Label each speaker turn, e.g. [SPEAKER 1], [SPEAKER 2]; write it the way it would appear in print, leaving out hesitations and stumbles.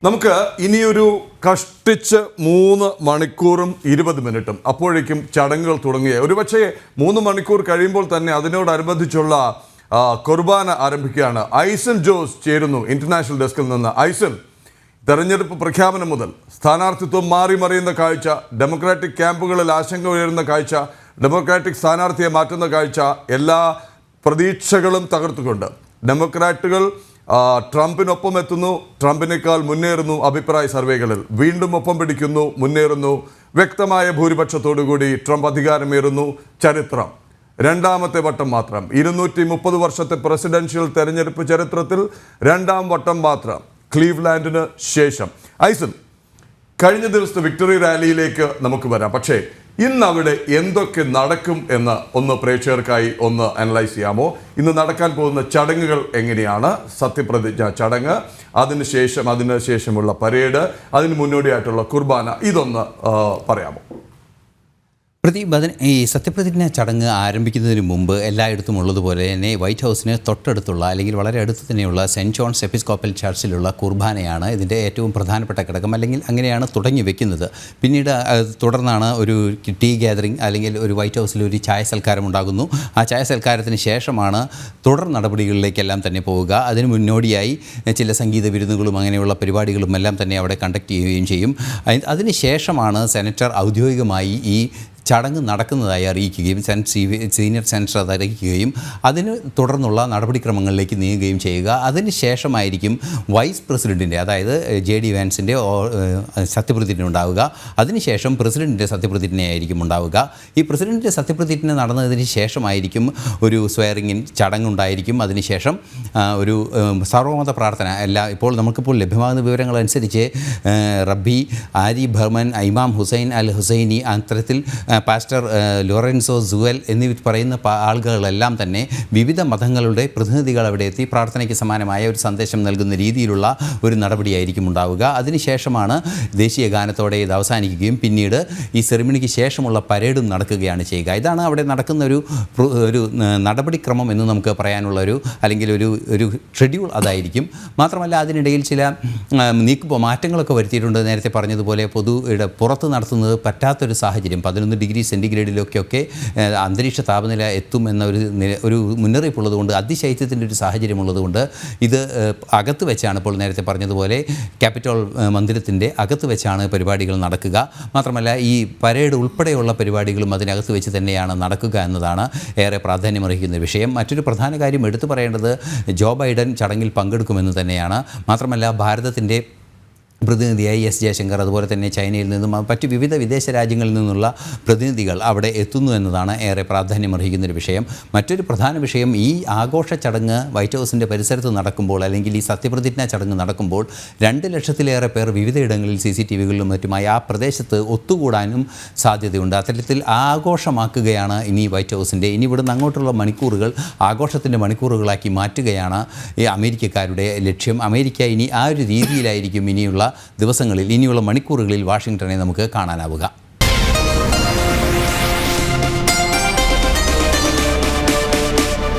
[SPEAKER 1] നമുക്ക് ഇനിയൊരു കഷ്ടിച്ച് 3 മണിക്കൂറും 20 മിനിറ്റും അപ്പോഴേക്കും ചടങ്ങുകൾ തുടങ്ങിയ ഒരുപക്ഷെ 3 മണിക്കൂർ കഴിയുമ്പോൾ തന്നെ അതിനോടനുബന്ധിച്ചുള്ള കുർബാന ആരംഭിക്കുകയാണ്. ഐസൻ ജോസ് ചേരുന്നു ഇന്റർനാഷണൽ ഡെസ്കിൽ നിന്ന്. ഐസൻ, തെരഞ്ഞെടുപ്പ് പ്രഖ്യാപനം മുതൽ സ്ഥാനാർത്ഥിത്വം മാറി മറിയുന്ന കാഴ്ച, ഡെമോക്രാറ്റിക് ക്യാമ്പുകളിൽ ആശങ്ക ഉയരുന്ന കാഴ്ച, ഡെമോക്രാറ്റിക് സ്ഥാനാർത്ഥിയെ മാറ്റുന്ന കാഴ്ച, എല്ലാ പ്രതീക്ഷകളും തകർത്തുകൊണ്ട് ഡെമോക്രാറ്റുകൾ ട്രംപിനൊപ്പം എത്തുന്നു, ട്രംപിനേക്കാൾ മുന്നേറുന്നു അഭിപ്രായ സർവേകളിൽ, വീണ്ടും ഒപ്പം പിടിക്കുന്നു, മുന്നേറുന്നു, വ്യക്തമായ ഭൂരിപക്ഷത്തോടുകൂടി ട്രംപ് അധികാരമേറുന്നു. ചരിത്രം രണ്ടാമത്തെ വട്ടം മാത്രം, 230 വർഷത്തെ പ്രസിഡൻഷ്യൽ തെരഞ്ഞെടുപ്പ് ചരിത്രത്തിൽ 2ാം വട്ടം മാത്രം ക്ലീവ്ലാൻഡിന് ശേഷം. ഐസൻ, കഴിഞ്ഞ ദിവസത്തെ വിക്ടറി റാലിയിലേക്ക് നമുക്ക് വരാം. പക്ഷേ ഇന്ന് അവിടെ എന്തൊക്കെ നടക്കും എന്ന് ഒന്ന് പ്രേക്ഷകർക്കായി ഒന്ന് അനലൈസ് ചെയ്യാമോ? ഇന്ന് നടക്കാൻ പോകുന്ന ചടങ്ങുകൾ എങ്ങനെയാണ്? സത്യപ്രതിജ്ഞ ചടങ്ങ്, അതിനുശേഷമുള്ള പരേഡ്, അതിന് മുന്നോടിയായിട്ടുള്ള കുർബാന, ഇതൊന്ന് പറയാമോ?
[SPEAKER 2] ഈ സത്യപ്രതിജ്ഞ ചടങ്ങ് ആരംഭിക്കുന്നതിന് മുമ്പ് എല്ലായിടത്തും ഉള്ളതുപോലെ തന്നെ വൈറ്റ് ഹൗസിന് തൊട്ടടുത്തുള്ള അല്ലെങ്കിൽ വളരെ അടുത്ത് തന്നെയുള്ള സെൻറ്റ് ജോൺസ് എപ്പിസ്കോപ്പൽ ചർച്ചിലുള്ള കുർബാനയാണ് ഇതിൻ്റെ ഏറ്റവും പ്രധാനപ്പെട്ട ഘടകം, അല്ലെങ്കിൽ അങ്ങനെയാണ് തുടങ്ങി വെക്കുന്നത്. പിന്നീട് തുടർന്നാണ് ഒരു ടീ ഗ്യാതറിംഗ് അല്ലെങ്കിൽ ഒരു വൈറ്റ് ഹൗസിൽ ഒരു ചായ സൽക്കാരം ഉണ്ടാകുന്നു. ആ ചായ സൽക്കാരത്തിന് ശേഷമാണ് തുടർ നടപടികളിലേക്കെല്ലാം തന്നെ പോവുക. അതിന് മുന്നോടിയായി ചില സംഗീത വിരുന്നുകളും അങ്ങനെയുള്ള പരിപാടികളും എല്ലാം തന്നെ അവിടെ കണ്ടക്ട് ചെയ്യുകയും ചെയ്യും. അതിന് ശേഷമാണ് സെനറ്റർ ഔദ്യോഗികമായി ഈ ചടങ്ങ് നടക്കുന്നതായി അറിയിക്കുകയും സീനിയർ സെനറ്റർ അത് അറിയിക്കുകയും അതിന് തുടർന്നുള്ള നടപടിക്രമങ്ങളിലേക്ക് നീങ്ങുകയും ചെയ്യുക. അതിന് ശേഷമായിരിക്കും വൈസ് പ്രസിഡൻറ്റിൻ്റെ, അതായത് JD വാൻസിൻ്റെ സത്യപ്രതിജ്ഞ ഉണ്ടാവുക. അതിനുശേഷം പ്രസിഡൻറ്റിൻ്റെ സത്യപ്രതിജ്ഞയായിരിക്കും ഉണ്ടാവുക. ഈ പ്രസിഡൻറ്റിൻ്റെ സത്യപ്രതിജ്ഞ നടന്നതിന് ശേഷമായിരിക്കും ഒരു സ്വയറിംഗിൻ ചടങ്ങുണ്ടായിരിക്കും. അതിനുശേഷം ഒരു സർവമത പ്രാർത്ഥന. ഇപ്പോൾ നമുക്കിപ്പോൾ ലഭ്യമാകുന്ന വിവരങ്ങളനുസരിച്ച് റബ്ബി ആരി ഭർമൻ, ഇമാം ഹുസൈൻ അൽ ഹുസൈനി, അത്തരത്തിൽ പാസ്റ്റർ ലോറൻസോ സുവൽ എന്നീ പറയുന്ന ആളുകളെല്ലാം തന്നെ വിവിധ മതങ്ങളുടെ പ്രതിനിധികൾ അവിടെ എത്തി പ്രാർത്ഥനയ്ക്ക് സമാനമായ ഒരു സന്ദേശം നൽകുന്ന രീതിയിലുള്ള ഒരു നടപടിയായിരിക്കും ഉണ്ടാവുക. അതിനുശേഷമാണ് ദേശീയ ഗാനത്തോടെ ഇത് അവസാനിക്കുകയും പിന്നീട് ഈ സെറിമണിക്ക് ശേഷമുള്ള പരേഡും നടക്കുകയാണ് ചെയ്യുക. ഇതാണ് അവിടെ നടക്കുന്ന ഒരു നടപടിക്രമം എന്ന് നമുക്ക് പറയാനുള്ളൊരു അല്ലെങ്കിൽ ഒരു ഷെഡ്യൂൾ അതായിരിക്കും. മാത്രമല്ല അതിനിടയിൽ ചില മാറ്റങ്ങളൊക്കെ വരുത്തിയിട്ടുണ്ട്. നേരത്തെ പറഞ്ഞതുപോലെ പുറത്ത് നടത്തുന്നത് പറ്റാത്തൊരു സാഹചര്യം, 11 ഡിഗ്രി സെൻറ്റിഗ്രേഡിലൊക്കെ അന്തരീക്ഷ താപനില എത്തും എന്ന ഒരു മുന്നറിയിപ്പുള്ളതുകൊണ്ട്, അതിശൈത്യത്തിൻ്റെ ഒരു സാഹചര്യമുള്ളതുകൊണ്ട് ഇത് അകത്ത് വെച്ചാണ്, ഇപ്പോൾ നേരത്തെ പറഞ്ഞതുപോലെ ക്യാപിറ്റോൾ മന്ദിരത്തിൻ്റെ അകത്ത് വെച്ചാണ് പരിപാടികൾ നടക്കുക. മാത്രമല്ല ഈ പരേഡ് ഉൾപ്പെടെയുള്ള പരിപാടികളും അതിനകത്ത് വെച്ച് തന്നെയാണ് നടക്കുക എന്നതാണ് ഏറെ പ്രാധാന്യമർഹിക്കുന്ന വിഷയം. മറ്റൊരു പ്രധാന കാര്യം എടുത്തു പറയേണ്ടത് ജോ ബൈഡൻ ചടങ്ങിൽ പങ്കെടുക്കുമെന്ന് തന്നെയാണ്. മാത്രമല്ല ഭാരതത്തിൻ്റെ പ്രതിനിധിയായി S ജയശങ്കർ, അതുപോലെ തന്നെ ചൈനയിൽ നിന്നും മറ്റ് വിവിധ വിദേശ രാജ്യങ്ങളിൽ നിന്നുള്ള പ്രതിനിധികൾ അവിടെ എത്തുന്നു എന്നതാണ് ഏറെ പ്രാധാന്യമർഹിക്കുന്നൊരു വിഷയം. മറ്റൊരു പ്രധാന വിഷയം, ഈ ആഘോഷ ചടങ്ങ് വൈറ്റ് ഹൗസിൻ്റെ പരിസരത്ത് നടക്കുമ്പോൾ അല്ലെങ്കിൽ ഈ സത്യപ്രതിജ്ഞ ചടങ്ങ് നടക്കുമ്പോൾ 2 ലക്ഷത്തിലേറെ പേർ വിവിധയിടങ്ങളിൽ CCTVകളിലും മറ്റുമായി ആ പ്രദേശത്ത് ഒത്തുകൂടാനും സാധ്യതയുണ്ട്. അത്തരത്തിൽ ആഘോഷമാക്കുകയാണ് ഇനി വൈറ്റ് ഹൗസിൻ്റെ, ഇനി ഇവിടുന്ന് അങ്ങോട്ടുള്ള മണിക്കൂറുകൾ ആഘോഷത്തിൻ്റെ മണിക്കൂറുകളാക്കി മാറ്റുകയാണ് ഈ അമേരിക്കക്കാരുടെ ലക്ഷ്യം. അമേരിക്ക ഇനി ആ ഒരു രീതിയിലായിരിക്കും ഇനിയുള്ള ദിവസങ്ങളിൽ, ഇനിയുള്ള മണിക്കൂറുകളിൽ വാഷിങ്ടണെ നമുക്ക് കാണാനാവുക.